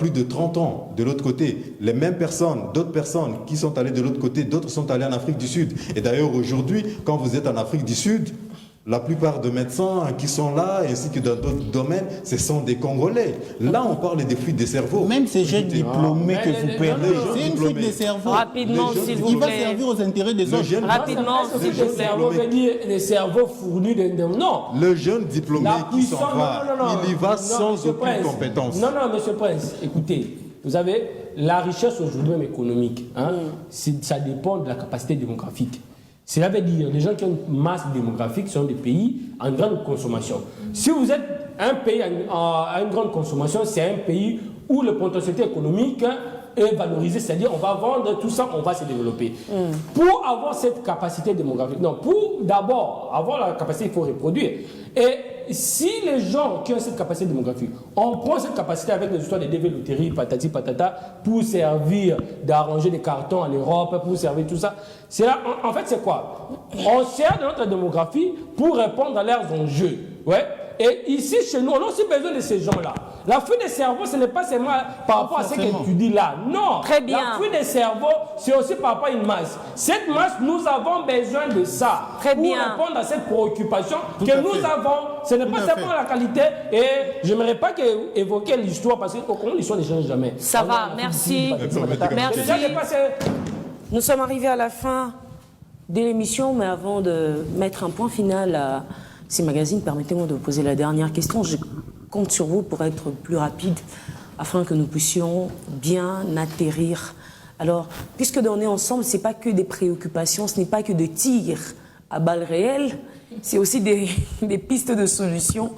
D: plus de 30 ans de l'autre côté. Les mêmes personnes, d'autres personnes qui sont allées de l'autre côté, d'autres sont allées en Afrique du Sud. Et d'ailleurs, aujourd'hui, quand vous êtes en Afrique du Sud, la plupart des médecins qui sont là, ainsi que dans d'autres domaines, ce sont des Congolais. Là, on parle des fuites des cerveaux.
C: Même ces jeunes diplômés que vous perdez, c'est une fuite des cerveaux.
A: Rapidement, s'il vous plaît.
C: Il va servir aux intérêts des autres.
A: Rapidement,
G: s'il vous plaît. Cerveau veut dire les cerveaux fournis de... Non.
D: Le jeune diplômé qui s'en va, il y va sans aucune compétence.
G: Non, monsieur Prince, écoutez, vous avez la richesse aujourd'hui même économique. Ça dépend de la capacité démographique. Cela veut dire que les gens qui ont une masse démographique sont des pays en grande consommation. Si vous êtes un pays à une grande consommation, c'est un pays où la potentialité économique est valorisée, c'est-à-dire on va vendre tout ça, on va se développer. Pour avoir cette capacité démographique, non, pour d'abord avoir la capacité, il faut reproduire. Et si les gens qui ont cette capacité démographique, on prend cette capacité avec les histoires de développerie, patati patata, pour servir d'arranger des cartons en Europe, pour servir tout ça, c'est là, en fait, c'est quoi? On sert de notre démographie pour répondre à leurs enjeux. Ouais? Et ici, chez nous, on a aussi besoin de ces gens-là. La fuite des cerveaux, ce n'est pas seulement par rapport à ce que tu dis là. Non.
A: Très bien.
G: La fuite des cerveaux, c'est aussi par rapport à une masse. Cette masse, nous avons besoin de ça.
A: Très
G: pour
A: bien.
G: répondre à cette préoccupation que nous avons. Ce n'est pas simplement la qualité. Et je n'aimerais pas évoquer l'histoire parce que l'histoire ne change jamais.
A: Ça va, merci. Merci. Nous sommes arrivés à la fin de l'émission, mais avant de mettre un point final à ces magazines, permettez-moi de vous poser la dernière question. Je compte sur vous pour être plus rapide afin que nous puissions bien atterrir. Alors, puisque on est ensemble, ce n'est pas que des préoccupations, ce n'est pas que des tirs à balles réelles, c'est aussi des pistes de solutions.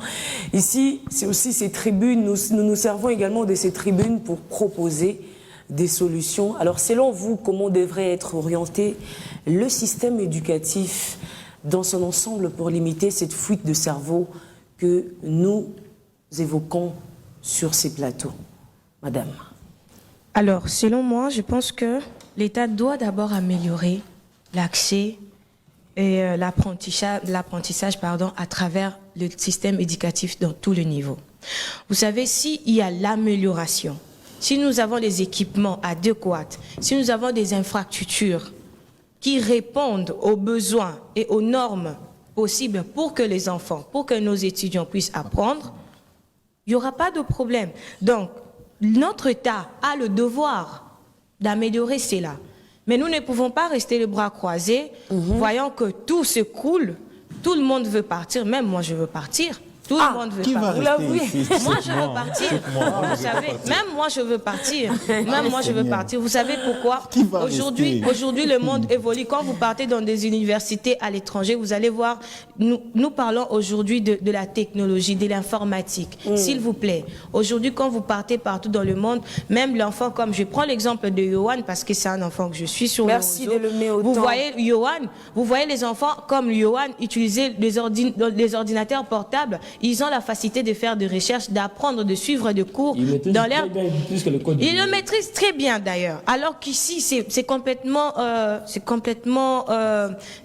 A: Ici, c'est aussi ces tribunes, nous servons également de ces tribunes pour proposer des solutions. Alors, selon vous, comment devrait être orienté le système éducatif dans son ensemble pour limiter cette fuite de cerveau que nous évoquons sur ces plateaux? Madame.
E: Alors, selon moi, je pense que l'État doit d'abord améliorer l'accès et l'apprentissage à travers le système éducatif dans tous les niveaux. Vous savez, s'il y a l'amélioration, si nous avons des équipements adéquats, si nous avons des infrastructures qui répondent aux besoins et aux normes possibles pour que les enfants, pour que nos étudiants puissent apprendre, il n'y aura pas de problème. Donc, notre État a le devoir d'améliorer cela. Mais nous ne pouvons pas rester les bras croisés, voyant que tout s'écroule, tout le monde veut partir, même moi je veux partir. Tout le monde veut
C: Qui va
E: partir.
C: rester ici?
E: Moi, je veux partir. Vous savez, même moi, je veux partir. Même moi, je veux partir. Vous savez pourquoi?
C: Qui va
E: Aujourd'hui, le monde évolue. Quand vous partez dans des universités à l'étranger, vous allez voir, nous parlons aujourd'hui de la technologie, de l'informatique. S'il vous plaît, aujourd'hui, quand vous partez partout dans le monde, même l'enfant, comme je prends l'exemple de Yohan, parce que c'est un enfant que je suis sur
A: Merci
E: le réseau.
A: de le mettre autant.
E: Vous voyez Yohan, vous voyez les enfants comme Yohan utiliser les ordinateurs portables. Ils ont la facilité de faire des recherches, d'apprendre, de suivre des cours dans l'air. Ils le maîtrisent très bien d'ailleurs. Alors qu'ici, c'est complètement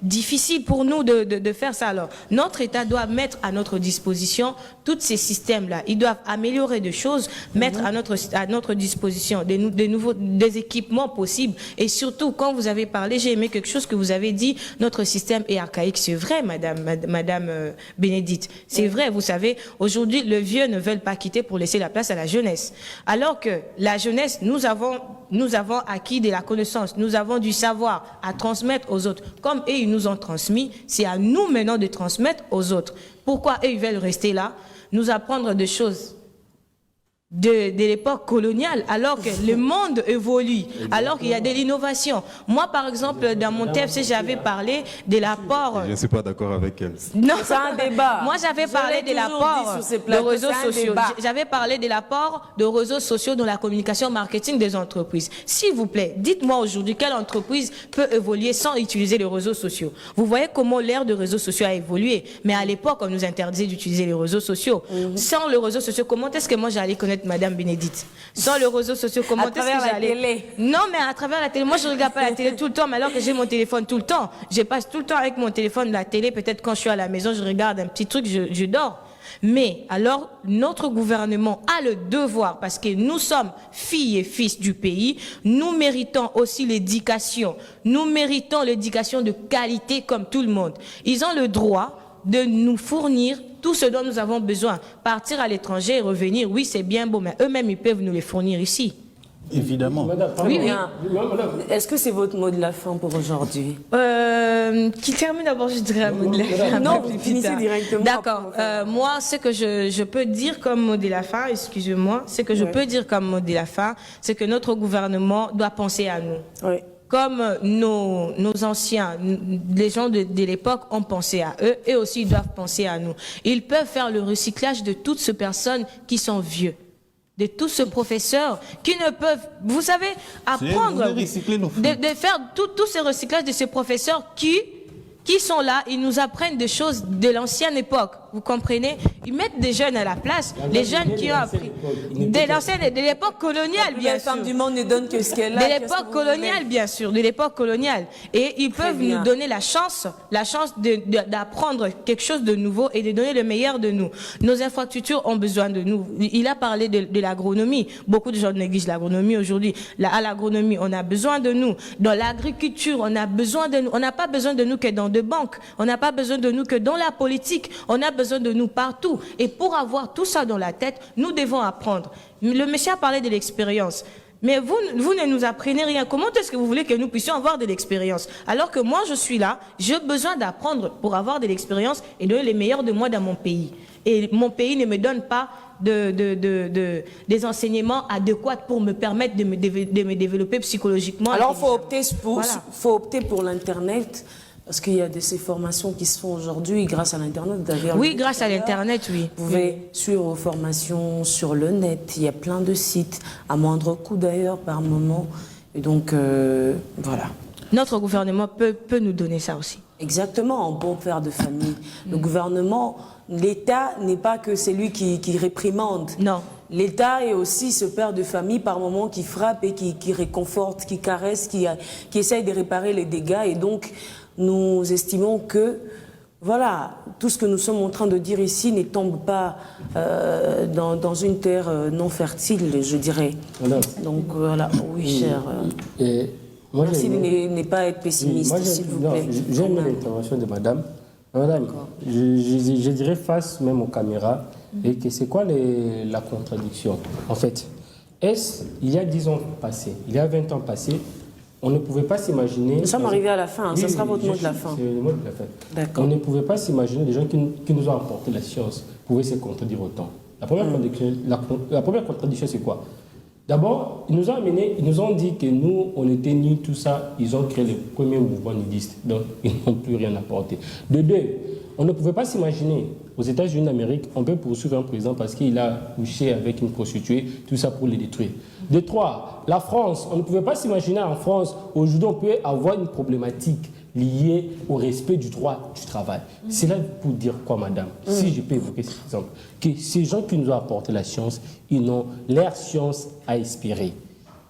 E: difficile pour nous de faire ça. Alors, notre État doit mettre à notre disposition tous ces systèmes-là. Ils doivent améliorer des choses, mettre à notre disposition des équipements possibles. Et surtout, quand vous avez parlé, j'ai aimé quelque chose que vous avez dit, notre système est archaïque. C'est vrai, Madame Bénédicte. C'est vrai, vous savez, aujourd'hui, les vieux ne veulent pas quitter pour laisser la place à la jeunesse. Alors que la jeunesse, nous avons acquis de la connaissance, nous avons du savoir à transmettre aux autres. Comme eux, ils nous ont transmis, c'est à nous maintenant de transmettre aux autres. Pourquoi eux, ils veulent rester là, nous apprendre des choses de l'époque coloniale, alors que le monde évolue, alors qu'il y a de l'innovation. Moi, par exemple, dans mon TFC, j'avais parlé de l'apport...
D: Je ne suis pas d'accord avec elle.
E: Non,
A: c'est un débat.
E: Moi, j'avais parlé de l'apport de réseaux sociaux. J'avais parlé de l'apport de réseaux sociaux dans la communication marketing des entreprises. S'il vous plaît, dites-moi aujourd'hui quelle entreprise peut évoluer sans utiliser les réseaux sociaux. Vous voyez comment l'ère des réseaux sociaux a évolué. Mais à l'époque, on nous interdisait d'utiliser les réseaux sociaux. Sans les réseaux sociaux, comment est-ce que moi j'allais connaître Madame Bénédicte? Sans les réseaux sociaux, comment est-ce que j'allais... Télé. Non, mais à travers la télé. Moi, je ne regarde pas la télé tout le temps, mais alors que j'ai mon téléphone tout le temps. Je passe tout le temps avec mon téléphone, la télé. Peut-être quand je suis à la maison, je regarde un petit truc, je dors. Mais alors, notre gouvernement a le devoir, parce que nous sommes filles et fils du pays, nous méritons aussi l'éducation. Nous méritons l'éducation de qualité comme tout le monde. Ils ont le droit de nous fournir tout ce dont nous avons besoin. Partir à l'étranger et revenir, oui, c'est bien beau, mais eux-mêmes, ils peuvent nous les fournir ici.
C: Évidemment.
E: Oui, oui.
A: Est-ce que c'est votre mot de la fin pour aujourd'hui?
E: Qui termine d'abord, je dirais un mot de la fin.
A: Non, vous finissez directement.
E: D'accord. Moi, ce que je peux dire comme mot de la fin, excusez-moi, ce que je peux dire comme mot de la fin, c'est que notre gouvernement doit penser à nous.
A: Oui.
E: Comme nos anciens, les gens de l'époque ont pensé à eux, et aussi ils doivent penser à nous. Ils peuvent faire le recyclage de toutes ces personnes qui sont vieux, de tous ces professeurs qui ne peuvent, vous savez, apprendre, de faire tous ces recyclages de ces professeurs qui sont là, ils nous apprennent des choses de l'ancienne époque. Vous comprenez? Ils mettent des jeunes à la place, les jeunes qui ont appris de l'époque coloniale, bien sûr.
A: La femme du monde ne donne que ce qu'elle a.
E: De l'époque coloniale, bien sûr, de l'époque coloniale. Et ils peuvent nous donner la chance d'apprendre quelque chose de nouveau et de donner le meilleur de nous. Nos infrastructures ont besoin de nous. Il a parlé de l'agronomie. Beaucoup de gens négligent l'agronomie aujourd'hui. À l'agronomie, on a besoin de nous. Dans l'agriculture, on a besoin de nous. On n'a pas besoin de nous que dans des banques. On n'a pas besoin de nous que dans la politique. On a besoin de nous partout. Et pour avoir tout ça dans la tête, nous devons apprendre. Le monsieur a parlé de l'expérience. Mais vous ne nous apprenez rien. Comment est-ce que vous voulez que nous puissions avoir de l'expérience? Alors que moi, je suis là, j'ai besoin d'apprendre pour avoir de l'expérience et donner les meilleurs de moi dans mon pays. Et mon pays ne me donne pas des enseignements adéquats pour me permettre de me développer psychologiquement.
A: Alors, il faut opter pour l'Internet. Parce qu'il y a ces formations qui se font aujourd'hui grâce à l'Internet.
E: Oui, grâce à l'Internet, oui.
A: Vous pouvez suivre vos formations sur le net. Il y a plein de sites, à moindre coût d'ailleurs, par moment. Et donc, voilà.
E: Notre gouvernement peut nous donner ça aussi.
A: Exactement, en bon père de famille. Le gouvernement, l'État n'est pas que celui qui réprimande.
E: Non.
A: L'État est aussi ce père de famille par moment qui frappe et qui réconforte, qui caresse, qui essaye de réparer les dégâts. Et donc, nous estimons que, voilà, tout ce que nous sommes en train de dire ici ne tombe pas dans une terre non fertile, je dirais. Voilà. Donc, voilà, oui, cher. Merci de ne pas être pessimiste, s'il vous plaît.
F: J'aime l'intervention de madame. Madame, je dirais face même aux caméras, et que c'est quoi la contradiction? En fait, il y a 10 ans passés, il y a 20 ans passés,
G: on ne pouvait pas s'imaginer...
A: Nous sommes arrivés à la fin, ça sera votre mot de la fin.
G: C'est le mot de la fin.
A: D'accord.
G: On ne pouvait pas s'imaginer des gens qui nous ont apporté la science pouvaient se contredire autant. La première contradiction, c'est quoi? D'abord, ils nous ont amené, ils nous ont dit que nous, on était nuls, tout ça. Ils ont créé le premier mouvement nudiste, donc ils n'ont plus rien apporté. De deux, on ne pouvait pas s'imaginer, aux États-Unis d'Amérique, on peut poursuivre un président parce qu'il a couché avec une prostituée, tout ça pour les détruire. De trois, la France, on ne pouvait pas s'imaginer en France, aujourd'hui on peut avoir une problématique liée au respect du droit du travail. C'est là pour dire quoi, madame, si je peux évoquer cet exemple, que ces gens qui nous ont apporté la science, ils ont leur science à expirer.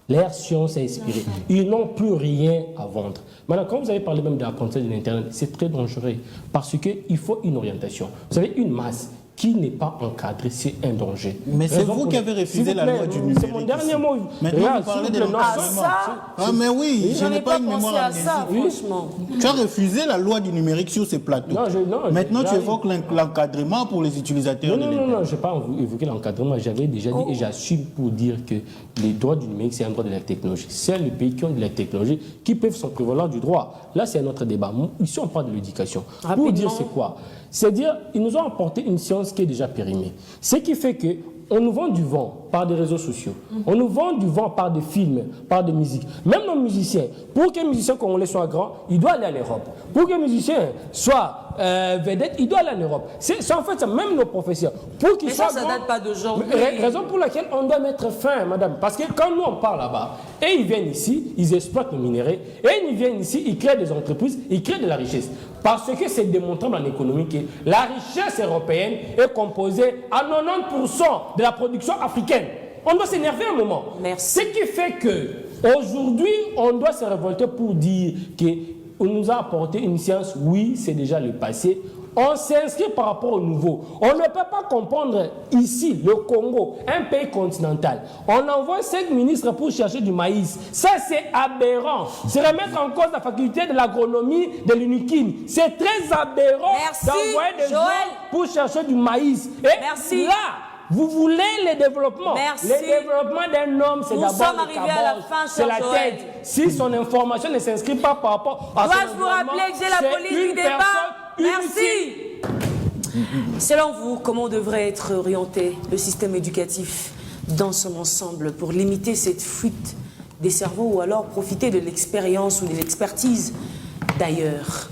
G: Leur science à expirer. Ils n'ont plus rien à vendre. Maintenant, quand vous avez parlé même de l'apprentissage de l'Internet, c'est très dangereux parce qu'il faut une orientation. Vous savez, une masse qui n'est pas encadrée, c'est un danger.
C: Mais c'est vous qui avez refusé la loi du numérique.
G: C'est mon dernier mot.
C: Maintenant, vous parlez de l'encadrement. Ah, mais oui, je n'ai pas une mémoire
A: amnésique. Franchement.
C: Tu as refusé la loi du numérique sur ces plateaux. Maintenant, tu évoques l'encadrement pour les utilisateurs.
G: Non, je n'ai pas évoqué l'encadrement. J'avais déjà dit et j'assume pour dire que les droits du numérique, c'est un droit de la technologie. C'est les pays qui ont de la technologie qui peuvent s'en prévaloir du droit. Là, c'est un autre débat. Ici, on parle de l'éducation. Pour dire c'est quoi? C'est-à-dire, ils nous ont apporté une science qui est déjà périmée. Ce qui fait qu'on nous vend du vent par des réseaux sociaux. On nous vend du vent par des films, par des musiques. Même nos musiciens, pour qu'un musicien congolais soit grand, il doit aller en Europe. Pour qu'un musicien soit vedette, il doit aller en Europe. C'est en fait ça, même nos professeurs. Pour qu'ils soient
A: ça
G: grands,
A: date pas d'aujourd'hui.
G: Raison pour laquelle on doit mettre fin, madame. Parce que quand nous on part là-bas, et ils viennent ici, ils exploitent nos minéraux, et ils viennent ici, ils créent des entreprises, ils créent de la richesse. Parce que c'est démontrable en économie que la richesse européenne est composée à 90% de la production africaine. On doit s'énerver un moment.
A: Merci.
G: Ce qui fait qu'aujourd'hui, on doit se révolter pour dire qu'on nous a apporté une science, oui, c'est déjà le passé. On s'inscrit par rapport au nouveau. On ne peut pas comprendre ici, le Congo, un pays continental. On envoie 5 ministres pour chercher du maïs. Ça, c'est aberrant. C'est remettre en cause la faculté de l'agronomie de l'UNIKIN. C'est très aberrant d'envoyer des gens pour chercher du maïs. Et là, vous voulez le développement.
A: Merci.
G: Le développement d'un homme, c'est d'abord le caboche, c'est la tête. Si son information ne s'inscrit pas par rapport à son environnement,
A: dois-je vous rappeler que j'ai la police du débat? Merci. Selon vous, comment devrait être orienté le système éducatif dans son ensemble pour limiter cette fuite des cerveaux ou alors profiter de l'expérience ou de l'expertise d'ailleurs?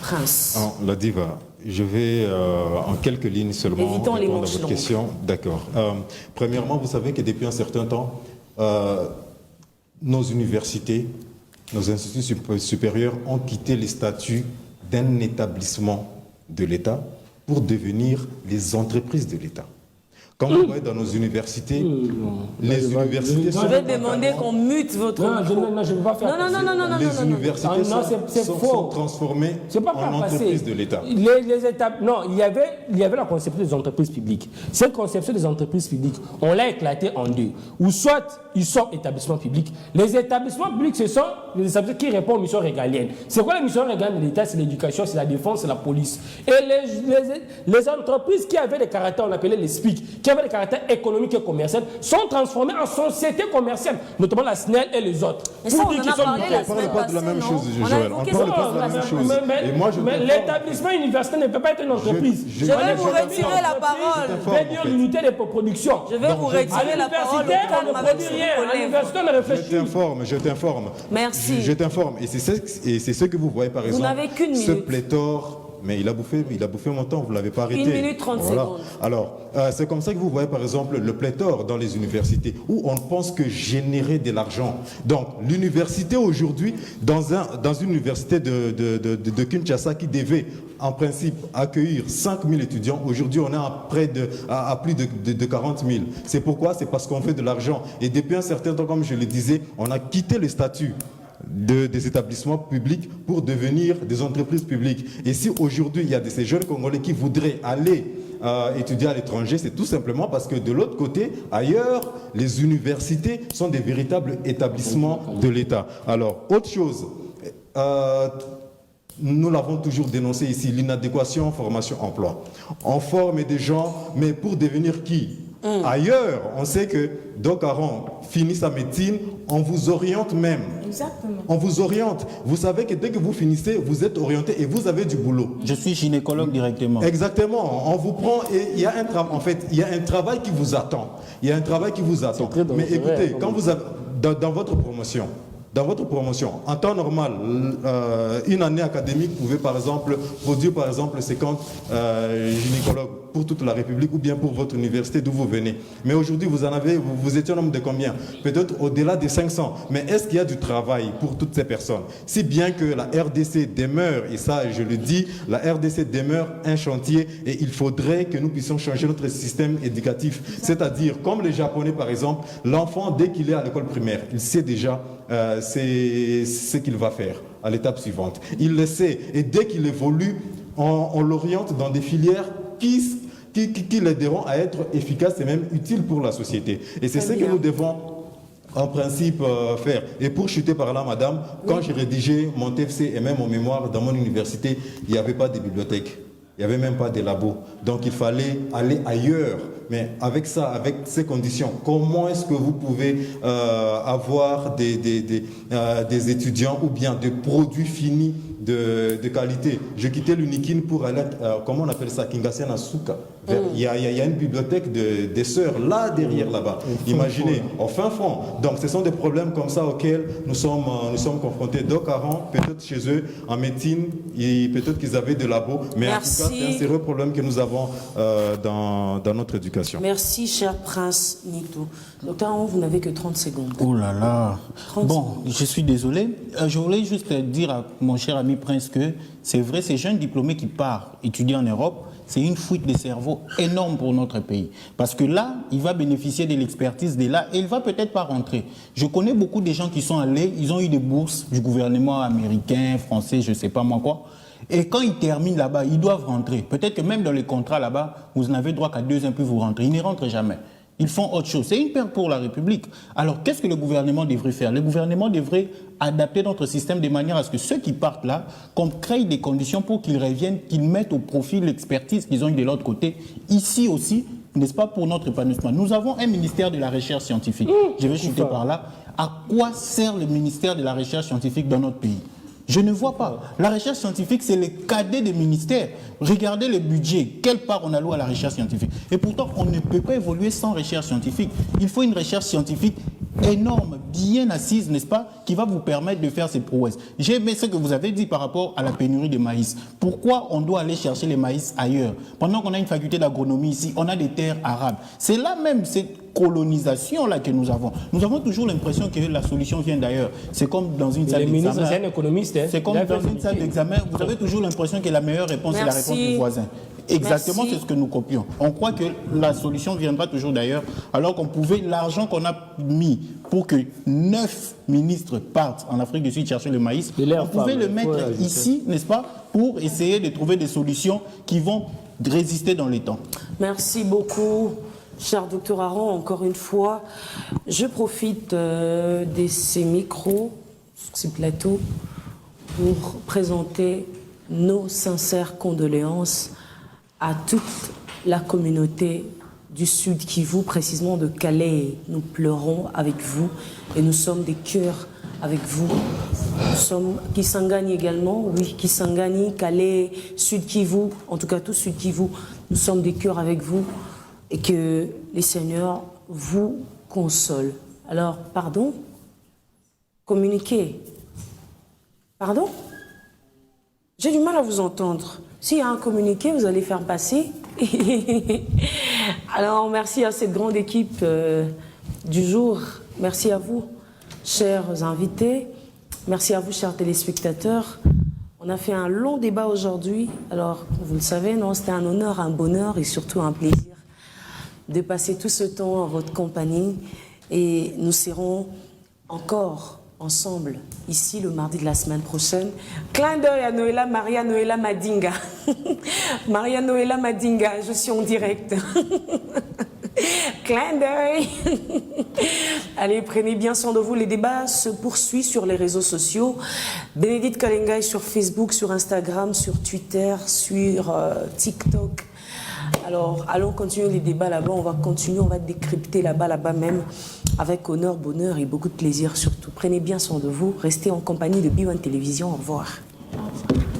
A: Prince.
D: La diva, je vais en quelques lignes seulement répondre à votre question. D'accord. Premièrement, vous savez que depuis un certain temps, nos universités, nos instituts supérieurs ont quitté les statuts d'un établissement de l'État pour devenir les entreprises de l'État. Quand vous voyez dans nos universités, les universités sont...
A: Je vais demander qu'on mute votre...
G: Non, je ne veux pas faire...
A: Non.
D: Les universités sont transformées en entreprises de l'État.
G: Non, il y avait la conception des entreprises publiques. Cette conception des entreprises publiques, on l'a éclatée en deux. Ou soit ils sont établissements publics. Les établissements publics, ce sont les établissements qui répondent aux missions régaliennes. C'est quoi les missions régaliennes de l'État? C'est l'éducation, c'est la défense, c'est la police. Et les entreprises qui avaient des caractères, on appelait les SPIC, qui avaient des caractères économiques et commerciaux, sont transformées en sociétés commerciales, notamment la SNEL et les autres.
A: Mais ça, on en a parlé la
D: On ne parle pas de la même chose,
A: on
D: Joël. On ne parle pas de la même chose.
G: Mais l'établissement universitaire ne peut pas être une entreprise.
A: Je vais vous retirer la parole.
G: Je vais dire l'unité de production.
A: Je vais vous retirer la parole.
G: À l'université, on ne réfléchit rien.
D: Je t'informe.
A: Merci.
D: Je t'informe. Et c'est ce que vous voyez, par exemple.
A: Vous n'avez qu'une minute.
D: Ce pléthore... Mais il a bouffé mon temps, vous ne l'avez pas arrêté.
A: 1 minute 30 secondes.
D: Alors, c'est comme ça que vous voyez, par exemple, le pléthore dans les universités, où on ne pense que générer de l'argent. Donc, l'université aujourd'hui, dans une université de Kinshasa qui devait, en principe, accueillir 5 000 étudiants, aujourd'hui, on est à plus de 40 000. C'est pourquoi? C'est parce qu'on fait de l'argent. Et depuis un certain temps, comme je le disais, on a quitté le statut des établissements publics pour devenir des entreprises publiques. Et si aujourd'hui il y a de ces jeunes Congolais qui voudraient aller étudier à l'étranger, c'est tout simplement parce que de l'autre côté, ailleurs, les universités sont des véritables établissements de l'État. Alors, autre chose, nous l'avons toujours dénoncé ici, l'inadéquation formation-emploi. On forme des gens, mais pour devenir qui? Ailleurs, on sait que Doc Aron finit sa médecine, on vous oriente même.
A: Exactement.
D: On vous oriente. Vous savez que dès que vous finissez, vous êtes orienté et vous avez du boulot.
C: Je suis gynécologue directement.
D: Exactement. On vous prend et il y a un travail qui vous attend. Il y a un travail qui vous attend. Mais écoutez, quand vous avez dans votre promotion, en temps normal, une année académique pouvait par exemple produire 50 gynécologues pour toute la République ou bien pour votre université d'où vous venez. Mais aujourd'hui, vous étiez un nombre de combien? Peut-être au-delà de 500. Mais est-ce qu'il y a du travail pour toutes ces personnes? Si bien que la RDC demeure, et ça je le dis, la RDC demeure un chantier et il faudrait que nous puissions changer notre système éducatif. C'est-à-dire, comme les Japonais par exemple, l'enfant dès qu'il est à l'école primaire, il sait déjà c'est ce qu'il va faire à l'étape suivante. Il le sait. Et dès qu'il évolue, on l'oriente dans des filières qui l'aideront à être efficaces et même utiles pour la société. Et c'est ce que nous devons en principe faire. Et pour chuter par là, madame, quand j'ai rédigé mon TFC et même mon mémoire dans mon université, il n'y avait pas de bibliothèque. Il n'y avait même pas de labo. Donc il fallait aller ailleurs. Mais avec ça, avec ces conditions, comment est-ce que vous pouvez avoir des étudiants ou bien des produits finis de qualité? Je quittais l'Unikin pour aller, comment on appelle ça, Kingasen Asuka. Il y a une bibliothèque des sœurs là derrière là-bas. Imaginez, au fin fond. Donc ce sont des problèmes comme ça auxquels nous sommes confrontés. Doc Aron, peut-être chez eux, en médecine, peut-être qu'ils avaient des labos, mais en tout cas, c'est un sérieux problème que nous avons dans notre éducation.
A: Merci, cher Prince Nito. Docteur Aron, vous n'avez que 30 secondes.
C: Oh là là. Bon, je suis désolé. Je voulais juste dire à mon cher ami Prince que c'est vrai, ces jeunes diplômés qui partent étudier en Europe, c'est une fuite de cerveau énorme pour notre pays. Parce que là, il va bénéficier de l'expertise de là et il ne va peut-être pas rentrer. Je connais beaucoup de gens qui sont allés, ils ont eu des bourses du gouvernement américain, français, je ne sais pas moi quoi. Et quand ils terminent là-bas, ils doivent rentrer. Peut-être que même dans les contrats là-bas, vous n'avez droit qu'à 2 ans puis vous rentrez. Ils n'y rentrent jamais. Ils font autre chose. C'est une perte pour la République. Alors, qu'est-ce que le gouvernement devrait faire? Le gouvernement devrait adapter notre système de manière à ce que ceux qui partent là, qu'on crée des conditions pour qu'ils reviennent, qu'ils mettent au profit l'expertise qu'ils ont eu de l'autre côté. Ici aussi, n'est-ce pas, pour notre épanouissement. Nous avons un ministère de la recherche scientifique. Je vais chuter par là. À quoi sert le ministère de la recherche scientifique dans notre pays? Je ne vois pas. La recherche scientifique, c'est le cadet des ministères. Regardez le budget. Quelle part on alloue à la recherche scientifique? Et pourtant, on ne peut pas évoluer sans recherche scientifique. Il faut une recherche scientifique énorme, bien assise, n'est-ce pas, qui va vous permettre de faire ces prouesses. J'ai aimé ce que vous avez dit par rapport à la pénurie de maïs. Pourquoi on doit aller chercher les maïs ailleurs? Pendant qu'on a une faculté d'agronomie ici, on a des terres arables. C'est là même cette colonisation-là que nous avons. Nous avons toujours l'impression que la solution vient d'ailleurs. C'est comme dans une salle d'examen.
G: C'est un économiste.
C: C'est comme dans une salle d'examen. Vous avez toujours l'impression que la meilleure réponse est la réponse du voisin. Exactement, c'est ce que nous copions. On croit que la solution viendra toujours d'ailleurs, alors qu'on pouvait, l'argent qu'on a mis pour que 9 ministres partent en Afrique du Sud chercher le maïs, on pouvait le mettre ici, n'est-ce pas, pour essayer de trouver des solutions qui vont résister dans les temps.
A: Merci beaucoup, cher docteur Aron. Encore une fois, je profite de ces micros, ces plateaux, pour présenter nos sincères condoléances à toute la communauté du Sud Kivu, précisément de Calais. Nous pleurons avec vous et nous sommes des cœurs avec vous. Nous sommes Kisangani également, oui, Kisangani, Calais, Sud Kivu, en tout cas tout Sud Kivu, nous sommes des cœurs avec vous et que les seigneurs vous consolent. Alors, pardon? Communiquez. Pardon? J'ai du mal à vous entendre. S'il y a un communiqué, vous allez faire passer. Alors, merci à cette grande équipe du jour. Merci à vous, chers invités. Merci à vous, chers téléspectateurs. On a fait un long débat aujourd'hui. Alors, vous le savez, non, c'était un honneur, un bonheur et surtout un plaisir de passer tout ce temps en votre compagnie. Et nous serons encore ensemble, ici, le mardi de la semaine prochaine. Clin d'œil à Noëlla, Maria Noëlla Madinga. Maria Noëlla Madinga, je suis en direct. Clin d'œil. Allez, prenez bien soin de vous. Les débats se poursuivent sur les réseaux sociaux. Bénédicte Kalenga est sur Facebook, sur Instagram, sur Twitter, sur TikTok. Alors, allons continuer les débats là-bas. On va continuer, on va décrypter là-bas même, avec honneur, bonheur et beaucoup de plaisir surtout. Prenez bien soin de vous. Restez en compagnie de B1 Télévision. Au revoir. Au revoir.